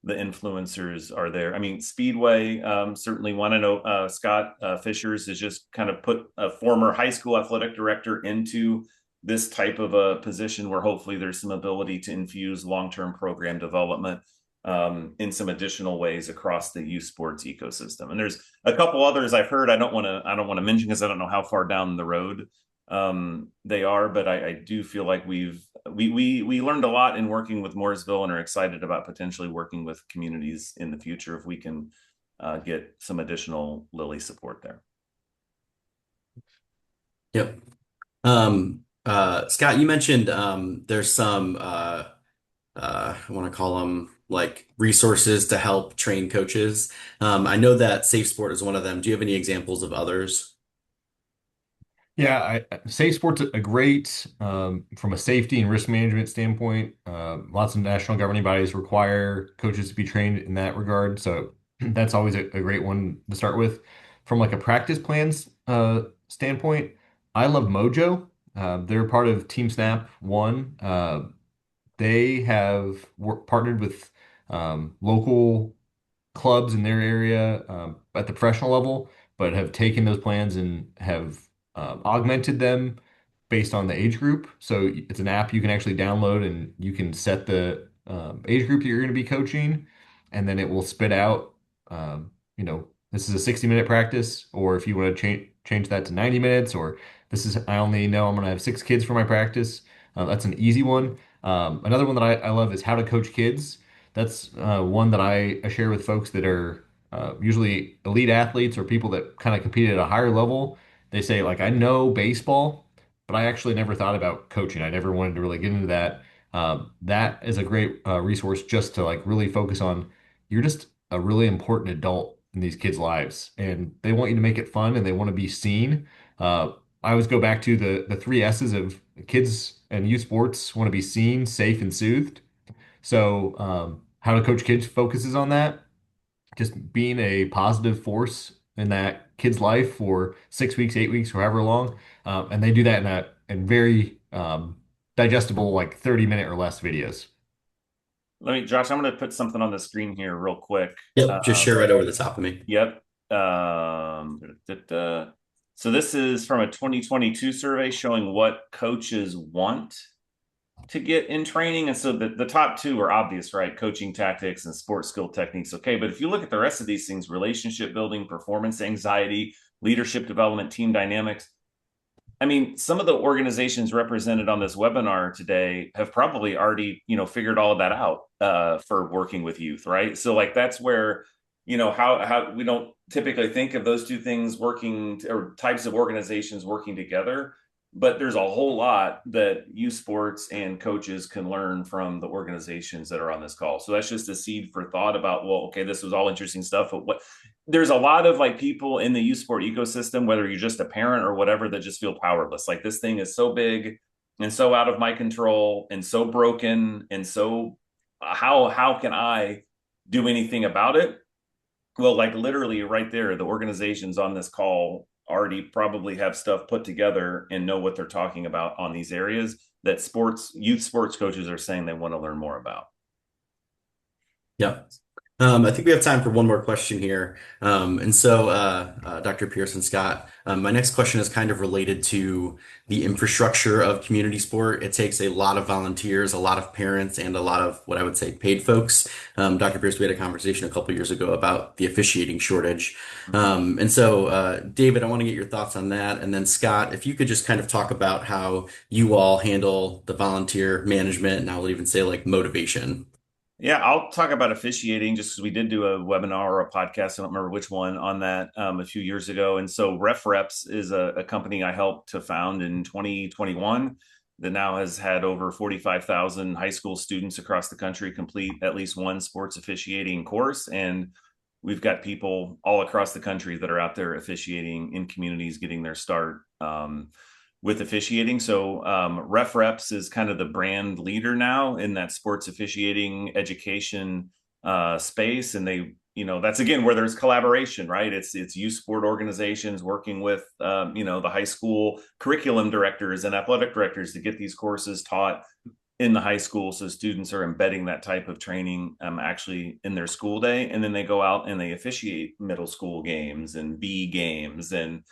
Speaker 2: influencers are there. I mean, Speedway certainly one. I know Scott Fishers has just kind of put a former high school athletic director into this type of a position where hopefully there's some ability to infuse long-term program development in some additional ways across the youth sports ecosystem. And there's a couple others I've heard. I don't want to mention because I don't know how far down the road they are, but I do feel like we learned a lot in working with Mooresville and are excited about potentially working with communities in the future if we can get some additional Lilly support there.
Speaker 1: Yep. Scott, you mentioned there's some I want to call them like resources to help train coaches. I know that Safe Sport is one of them. Do you have any examples of others?
Speaker 3: Yeah, Safe Sport's a great from a safety and risk management standpoint. Lots of national governing bodies require coaches to be trained in that regard, so that's always a great one to start with. From like a practice plans standpoint, I love Mojo. They're part of Team Snap One. They have partnered with local clubs in their area at the professional level, but have taken those plans and have augmented them based on the age group. So it's an app you can actually download and you can set the age group that you're going to be coaching, and then it will spit out, this is a 60-minute practice, or if you want to change that to 90 minutes, or this is, I only know I'm going to have 6 kids for my practice. That's an easy one. Another one that I love is How to Coach Kids. That's one that I share with folks that are usually elite athletes or people that kind of compete at a higher level. They say, like, I know baseball, but I actually never thought about coaching. I never wanted to really get into that. That is a great resource just to like really focus on. You're just a really important adult in these kids' lives, and they want you to make it fun and they want to be seen. I always go back to the 3 S's of kids and youth sports: want to be seen, safe, and soothed. So, How to Coach Kids focuses on that, just being a positive force in that kid's life for 6 weeks, 8 weeks, however long. And they do that in very digestible, like 30-minute or less videos.
Speaker 2: Josh, I'm going to put something on the screen here real quick.
Speaker 1: Yep, just
Speaker 2: Um,
Speaker 1: share right over the top of me.
Speaker 2: yep. So this is from a 2022 survey showing what coaches want to get in training. And so the top two are obvious, right? Coaching tactics and sports skill techniques. Okay. But if you look at the rest of these things, relationship building, performance anxiety, leadership development, team dynamics, I mean, some of the organizations represented on this webinar today have probably already, figured all of that out for working with youth, right? So like that's where, how we don't typically think of those two things working or types of organizations working together, but there's a whole lot that youth sports and coaches can learn from the organizations that are on this call. So that's just a seed for thought about, well, okay, this was all interesting stuff, but what there's a lot of like people in the youth sport ecosystem, whether you're just a parent or whatever, that just feel powerless. Like this thing is so big and so out of my control and so broken and so how can I do anything about it? Well, like literally right there, the organizations on this call already probably have stuff put together and know what they're talking about on these areas that youth sports coaches are saying they want to learn more about.
Speaker 1: Yeah. I think we have time for one more question here. Dr. Pearson Scott, my next question is kind of related to the infrastructure of community sport. It takes a lot of volunteers, a lot of parents, and a lot of what I would say paid folks. Dr. Pierce, we had a conversation a couple years ago about the officiating shortage. David, I want to get your thoughts on that. And then Scott, if you could just kind of talk about how you all handle the volunteer management, and I will even say like motivation.
Speaker 2: Yeah, I'll talk about officiating just because we did do a webinar or a podcast. I don't remember which one on that a few years ago. And so Reps is a company I helped to found in 2021 that now has had over 45,000 high school students across the country complete at least one sports officiating course. And we've got people all across the country that are out there officiating in communities, getting their start. With officiating. So Reps is kind of the brand leader now in that sports officiating education space. And they, that's again where there's collaboration, right? It's youth sport organizations working with, the high school curriculum directors and athletic directors to get these courses taught in the high school, so students are embedding that type of training actually in their school day, and then they go out and they officiate middle school games and B games and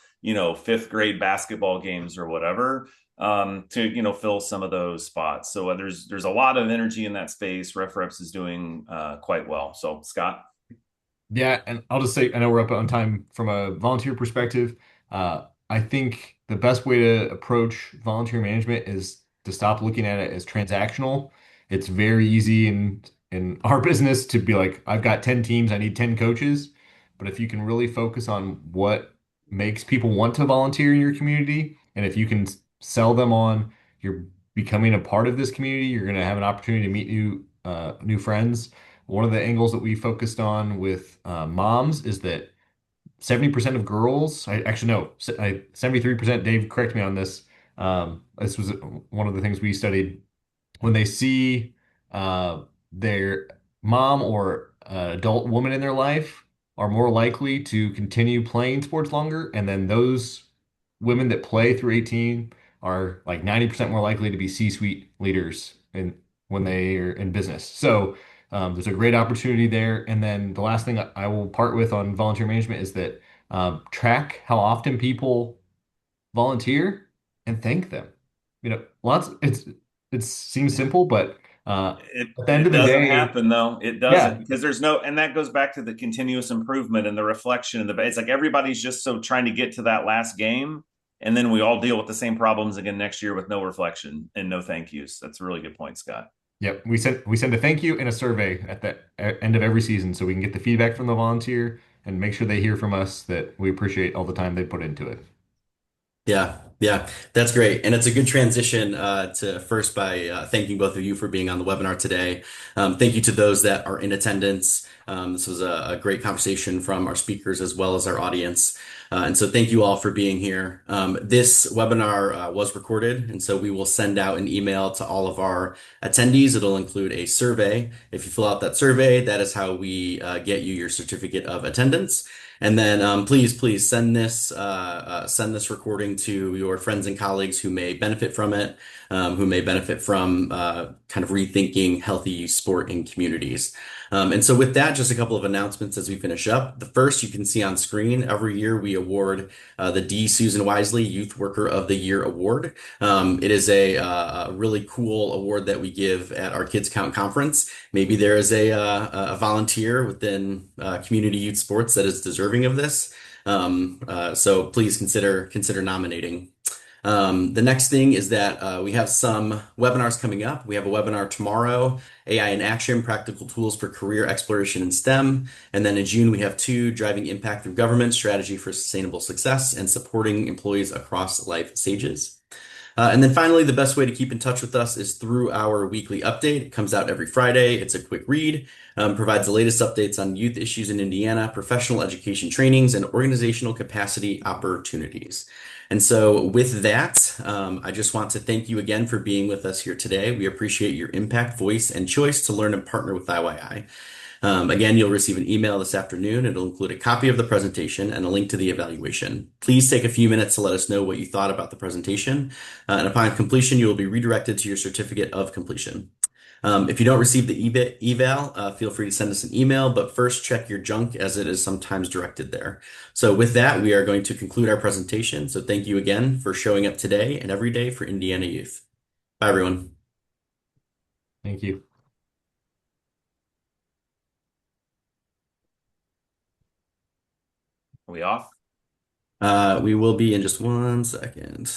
Speaker 2: fifth grade basketball games or whatever, to fill some of those spots. So there's a lot of energy in that space. Reps is doing quite well. So Scott.
Speaker 3: Yeah, and I'll just say, I know we're up on time from a volunteer perspective. I think the best way to approach volunteer management is to stop looking at it as transactional. It's very easy in our business to be like, I've got 10 teams, I need 10 coaches. But if you can really focus on what makes people want to volunteer in your community, and if you can sell them on you're becoming a part of this community, you're going to have an opportunity to meet new friends. One of the angles that we focused on with moms is that 70% of girls, I actually no, 73%, Dave, correct me on this. This was one of the things we studied. When they see their mom or adult woman in their life are more likely to continue playing sports longer. And then those women that play through 18 are like 90% more likely to be C-suite leaders when they are in business. So there's a great opportunity there. And then the last thing I will part with on volunteer management is that track how often people volunteer and thank them. Lots it seems simple, but
Speaker 2: It
Speaker 3: at the end
Speaker 2: it
Speaker 3: of the
Speaker 2: doesn't
Speaker 3: day,
Speaker 2: happen though. It doesn't
Speaker 3: yeah,
Speaker 2: because there's no, and that goes back to the continuous improvement and the reflection and the. It's like everybody's just so trying to get to that last game, and then we all deal with the same problems again next year with no reflection and no thank yous. That's a really good point, Scott.
Speaker 3: yep. We send a thank you and a survey at the end of every season so we can get the feedback from the volunteer and make sure they hear from us that we appreciate all the time they put into it.
Speaker 1: Yeah, yeah, that's great. And it's a good transition to first by thanking both of you for being on the webinar today. Thank you to those that are in attendance. This was a great conversation from our speakers as well as our audience. And so thank you all for being here. This webinar was recorded, and so we will send out an email to all of our attendees. It'll include a survey. If you fill out that survey, that is how we get you your certificate of attendance. And then please send this recording to your friends and colleagues who may benefit from it, who may benefit from kind of rethinking healthy youth sport in communities. And so with that, just a couple of announcements as we finish up. The first you can see on screen, every year we award the D. Susan Wisely Youth Worker of the Year Award. It is a really cool award that we give at our Kids Count conference. Maybe there is a volunteer within community youth sports that is deserving of this. So please consider nominating. The next thing is that we have some webinars coming up. We have a webinar tomorrow, AI in Action, Practical Tools for Career Exploration in STEM. And then in June, we have two, Driving Impact Through Government, Strategy for Sustainable Success, and Supporting Employees Across Life Stages. And then finally, the best way to keep in touch with us is through our weekly update. It comes out every Friday. It's a quick read, provides the latest updates on youth issues in Indiana, professional education trainings, and organizational capacity opportunities. And so, with that, I just want to thank you again for being with us here today. We appreciate your impact, voice, and choice to learn and partner with IYI. Again, you'll receive an email this afternoon. It'll include a copy of the presentation and a link to the evaluation. Please take a few minutes to let us know what you thought about the presentation. And upon completion, you will be redirected to your certificate of completion. If you don't receive the eval, feel free to send us an email, but first check your junk as it is sometimes directed there. So with that, we are going to conclude our presentation. So thank you again for showing up today and every day for Indiana youth. Bye, everyone.
Speaker 3: Thank you.
Speaker 2: Are we off?
Speaker 1: We will be in just 1 second.